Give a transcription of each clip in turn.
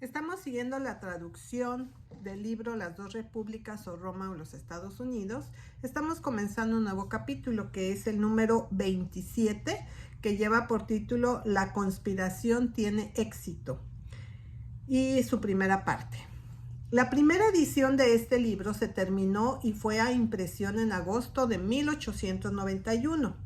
Estamos siguiendo la traducción del libro Las dos repúblicas o Roma o los Estados Unidos. Estamos comenzando un nuevo capítulo que es el número 27, que lleva por título La conspiración tiene éxito, y su primera parte. La primera edición de este libro se terminó y fue a impresión en agosto de 1891.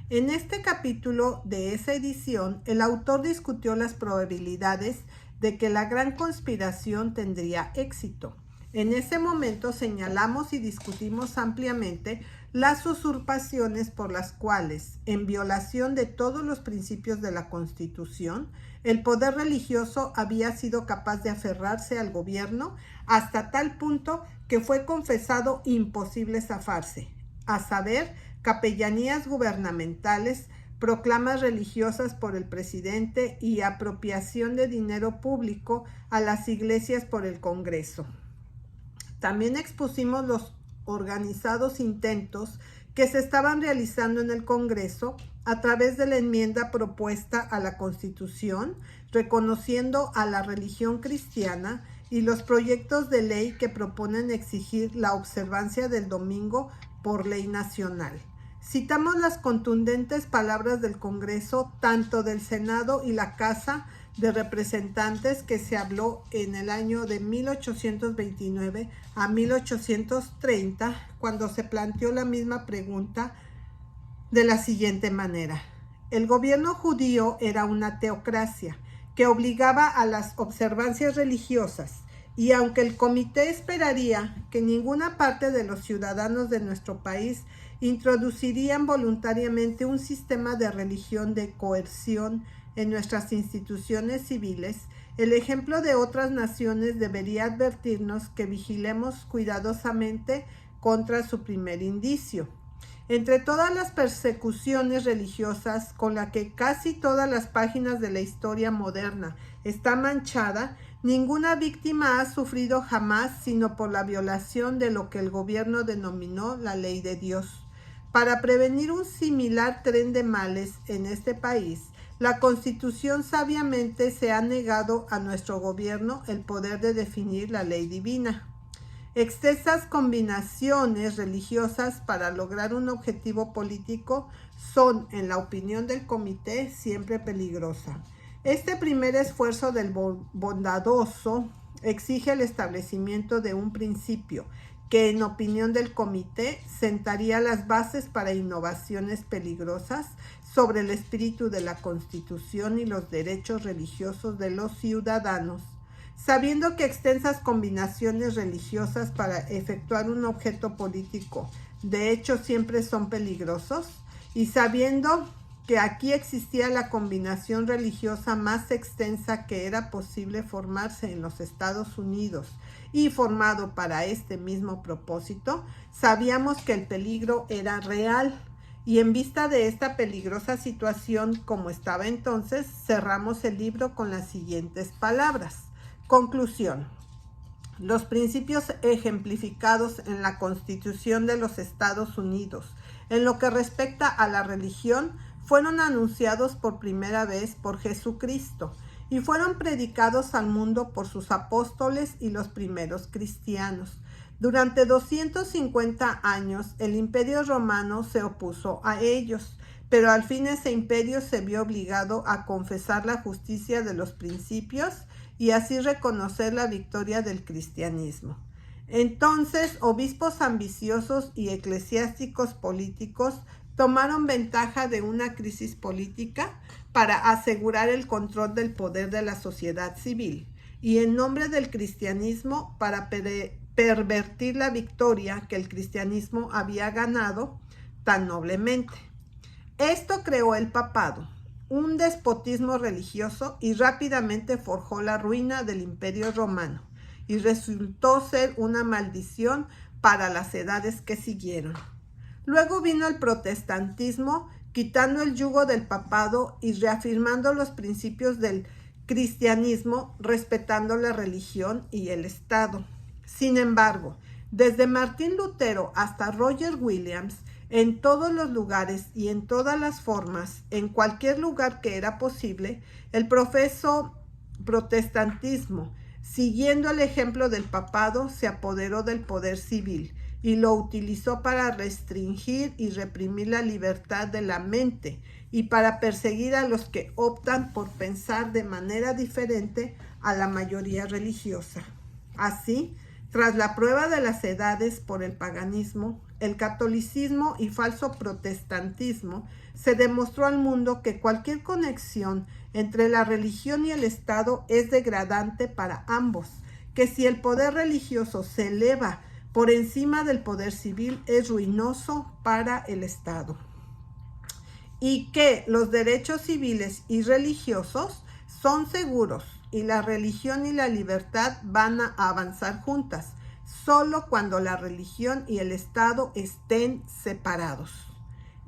En este capítulo de esa edición, el autor discutió las probabilidades de que la gran conspiración tendría éxito. En ese momento señalamos y discutimos ampliamente las usurpaciones por las cuales, en violación de todos los principios de la Constitución, el poder religioso había sido capaz de aferrarse al gobierno hasta tal punto que fue confesado imposible zafarse, a saber, capellanías gubernamentales, proclamas religiosas por el presidente y apropiación de dinero público a las iglesias por el Congreso. También expusimos los organizados intentos que se estaban realizando en el Congreso a través de la enmienda propuesta a la Constitución, reconociendo a la religión cristiana, y los proyectos de ley que proponen exigir la observancia del domingo por ley nacional. Citamos las contundentes palabras del Congreso, tanto del Senado y la Casa de Representantes, que se habló en el año de 1829 a 1830, cuando se planteó la misma pregunta de la siguiente manera. El gobierno judío era una teocracia que obligaba a las observancias religiosas, y aunque el comité esperaría que ninguna parte de los ciudadanos de nuestro país introducirían voluntariamente un sistema de religión de coerción en nuestras instituciones civiles, el ejemplo de otras naciones debería advertirnos que vigilemos cuidadosamente contra su primer indicio. Entre todas las persecuciones religiosas con las que casi todas las páginas de la historia moderna está manchada, ninguna víctima ha sufrido jamás sino por la violación de lo que el gobierno denominó la ley de Dios. Para prevenir un similar tren de males en este país, la Constitución sabiamente se ha negado a nuestro gobierno el poder de definir la ley divina. Extensas combinaciones religiosas para lograr un objetivo político son, en la opinión del comité, siempre peligrosa. Este primer esfuerzo del bondadoso exige el establecimiento de un principio que, en opinión del comité, sentaría las bases para innovaciones peligrosas sobre el espíritu de la Constitución y los derechos religiosos de los ciudadanos. Sabiendo que extensas combinaciones religiosas para efectuar un objeto político de hecho siempre son peligrosos, y sabiendo que aquí existía la combinación religiosa más extensa que era posible formarse en los Estados Unidos y formado para este mismo propósito, sabíamos que el peligro era real, y en vista de esta peligrosa situación como estaba entonces, cerramos el libro con las siguientes palabras. Conclusión. Los principios ejemplificados en la Constitución de los Estados Unidos en lo que respecta a la religión fueron anunciados por primera vez por Jesucristo y fueron predicados al mundo por sus apóstoles y los primeros cristianos. Durante 250 años el Imperio Romano se opuso a ellos, pero al fin ese imperio se vio obligado a confesar la justicia de los principios y así reconocer la victoria del cristianismo. Entonces, obispos ambiciosos y eclesiásticos políticos tomaron ventaja de una crisis política para asegurar el control del poder de la sociedad civil y, en nombre del cristianismo, para pervertir la victoria que el cristianismo había ganado tan noblemente. Esto creó el papado, un despotismo religioso, y rápidamente forjó la ruina del Imperio Romano, y resultó ser una maldición para las edades que siguieron. Luego vino el protestantismo, quitando el yugo del papado y reafirmando los principios del cristianismo, respetando la religión y el Estado. Sin embargo, desde Martín Lutero hasta Roger Williams, en todos los lugares y en todas las formas, en cualquier lugar que era posible, el profeso protestantismo Siguiendo el ejemplo del papado, se apoderó del poder civil y lo utilizó para restringir y reprimir la libertad de la mente y para perseguir a los que optan por pensar de manera diferente a la mayoría religiosa. Así, tras la prueba de las edades por el paganismo, el catolicismo y falso protestantismo, se demostró al mundo que cualquier conexión entre la religión y el Estado es degradante para ambos, que si el poder religioso se eleva por encima del poder civil es ruinoso para el Estado, y que los derechos civiles y religiosos son seguros y la religión y la libertad van a avanzar juntas, solo cuando la religión y el Estado estén separados.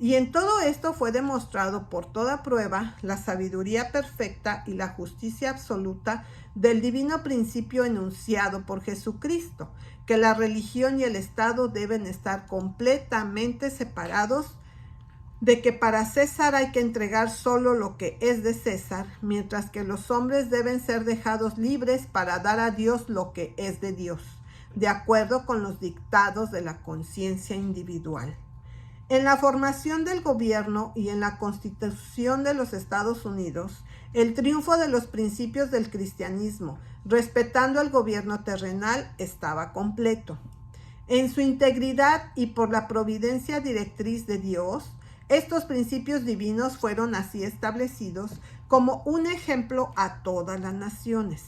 Y en todo esto fue demostrado por toda prueba la sabiduría perfecta y la justicia absoluta del divino principio enunciado por Jesucristo, que la religión y el Estado deben estar completamente separados, de que para César hay que entregar solo lo que es de César, mientras que los hombres deben ser dejados libres para dar a Dios lo que es de Dios, de acuerdo con los dictados de la conciencia individual. En la formación del gobierno y en la Constitución de los Estados Unidos, el triunfo de los principios del cristianismo, respetando el gobierno terrenal, estaba completo. En su integridad y por la providencia directriz de Dios, estos principios divinos fueron así establecidos como un ejemplo a todas las naciones.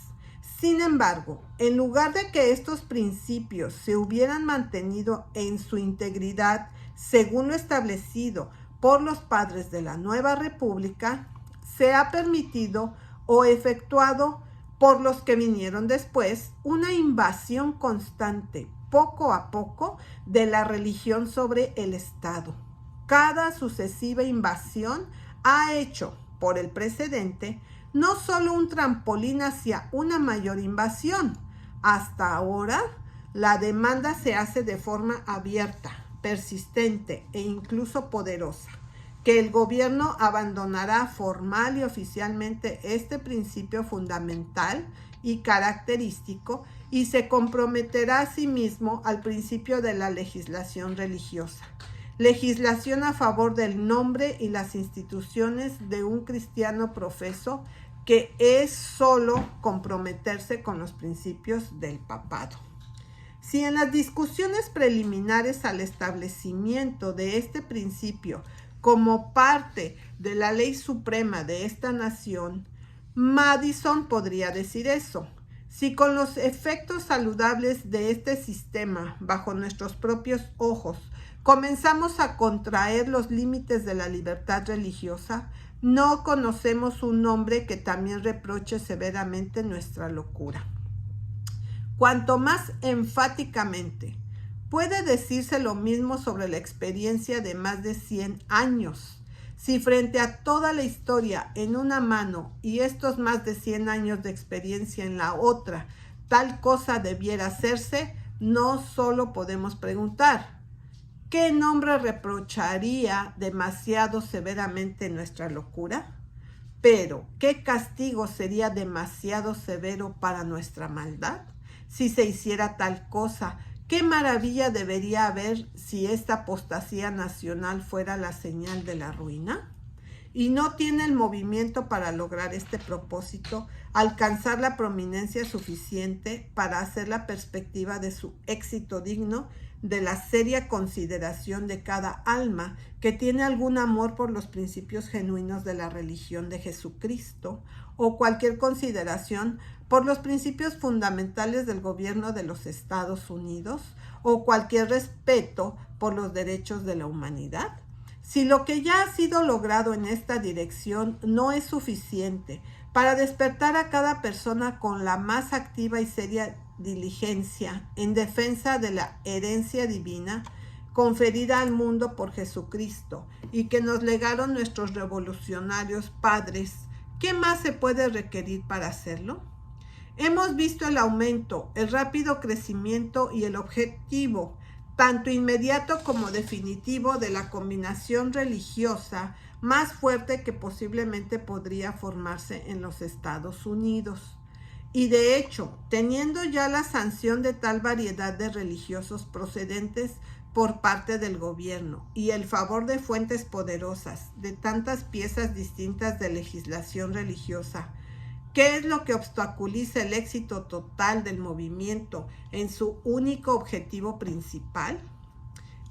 Sin embargo, en lugar de que estos principios se hubieran mantenido en su integridad según lo establecido por los padres de la nueva república, se ha permitido o efectuado por los que vinieron después una invasión constante, poco a poco, de la religión sobre el Estado. Cada sucesiva invasión ha hecho, por el precedente, no solo un trampolín hacia una mayor invasión. Hasta ahora, la demanda se hace de forma abierta, persistente e incluso poderosa, que el gobierno abandonará formal y oficialmente este principio fundamental y característico y se comprometerá a sí mismo al principio de la legislación religiosa. Legislación a favor del nombre y las instituciones de un cristiano profeso, que es solo comprometerse con los principios del papado. Si en las discusiones preliminares al establecimiento de este principio como parte de la ley suprema de esta nación, Madison podría decir eso. Si con los efectos saludables de este sistema bajo nuestros propios ojos comenzamos a contraer los límites de la libertad religiosa, no conocemos un hombre que también reproche severamente nuestra locura. Cuanto más enfáticamente puede decirse lo mismo sobre la experiencia de más de 100 años. Si frente a toda la historia en una mano y estos más de 100 años de experiencia en la otra, tal cosa debiera hacerse, no solo podemos preguntar, ¿qué nombre reprocharía demasiado severamente nuestra locura? Pero, ¿qué castigo sería demasiado severo para nuestra maldad? Si se hiciera tal cosa, ¿qué maravilla debería haber si esta apostasía nacional fuera la señal de la ruina? Y no tiene el movimiento para lograr este propósito, alcanzar la prominencia suficiente para hacer la perspectiva de su éxito digno de la seria consideración de cada alma que tiene algún amor por los principios genuinos de la religión de Jesucristo, o cualquier consideración por los principios fundamentales del gobierno de los Estados Unidos, o cualquier respeto por los derechos de la humanidad. Si lo que ya ha sido logrado en esta dirección no es suficiente para despertar a cada persona con la más activa y seria diligencia en defensa de la herencia divina conferida al mundo por Jesucristo y que nos legaron nuestros revolucionarios padres, ¿qué más se puede requerir para hacerlo? Hemos visto el aumento, el rápido crecimiento y el objetivo, tanto inmediato como definitivo, de la combinación religiosa más fuerte que posiblemente podría formarse en los Estados Unidos. Y de hecho, teniendo ya la sanción de tal variedad de religiosos procedentes por parte del gobierno y el favor de fuentes poderosas de tantas piezas distintas de legislación religiosa, ¿qué es lo que obstaculiza el éxito total del movimiento en su único objetivo principal?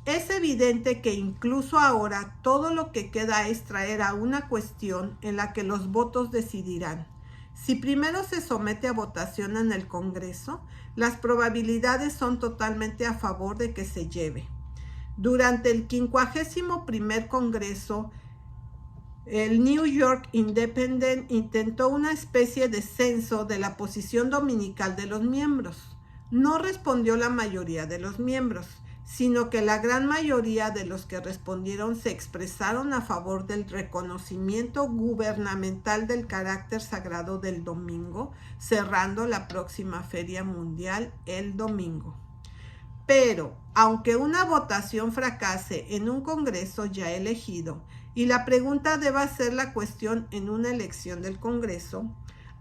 Es evidente que incluso ahora todo lo que queda es traer a una cuestión en la que los votos decidirán. Si primero se somete a votación en el Congreso, las probabilidades son totalmente a favor de que se lleve. Durante el 51º Congreso, el New York Independent intentó una especie de censo de la posición dominical de los miembros. No respondió la mayoría de los miembros, sino que la gran mayoría de los que respondieron se expresaron a favor del reconocimiento gubernamental del carácter sagrado del domingo, cerrando la próxima Feria Mundial el domingo. Pero, aunque una votación fracase en un Congreso ya elegido y la pregunta deba ser la cuestión en una elección del Congreso,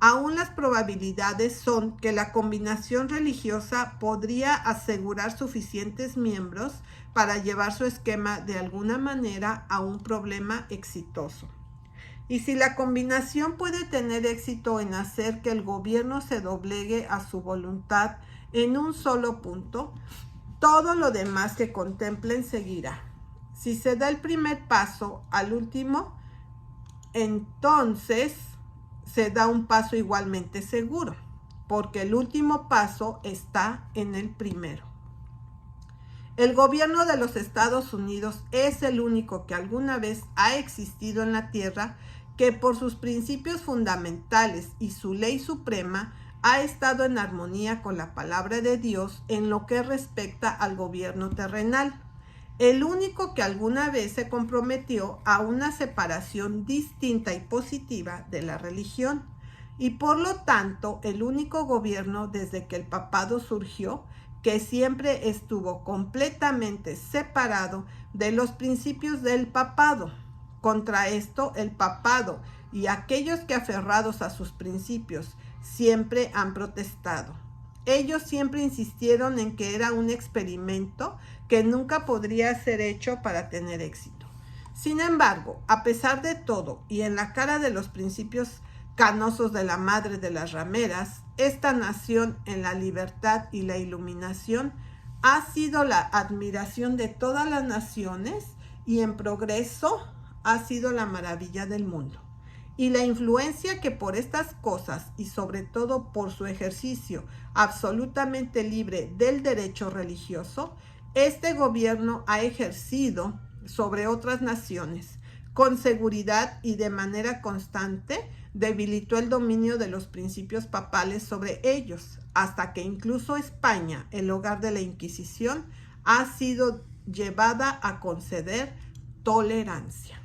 aún las probabilidades son que la combinación religiosa podría asegurar suficientes miembros para llevar su esquema de alguna manera a un problema exitoso. Y si la combinación puede tener éxito en hacer que el gobierno se doblegue a su voluntad en un solo punto, todo lo demás que contemplen seguirá. Si se da el primer paso al último, entonces se da un paso igualmente seguro, porque el último paso está en el primero. El gobierno de los Estados Unidos es el único que alguna vez ha existido en la Tierra que por sus principios fundamentales y su ley suprema ha estado en armonía con la palabra de Dios en lo que respecta al gobierno terrenal. El único que alguna vez se comprometió a una separación distinta y positiva de la religión, y por lo tanto el único gobierno desde que el papado surgió que siempre estuvo completamente separado de los principios del papado. Contra esto, el papado y aquellos que aferrados a sus principios siempre han protestado. Ellos siempre insistieron en que era un experimento que nunca podría ser hecho para tener éxito. Sin embargo, a pesar de todo y en la cara de los principios canosos de la madre de las rameras, esta nación en la libertad y la iluminación ha sido la admiración de todas las naciones y en progreso ha sido la maravilla del mundo. Y la influencia que por estas cosas y sobre todo por su ejercicio absolutamente libre del derecho religioso, este gobierno ha ejercido sobre otras naciones, con seguridad y de manera constante, debilitó el dominio de los principios papales sobre ellos, hasta que incluso España, el hogar de la Inquisición, ha sido llevada a conceder tolerancia.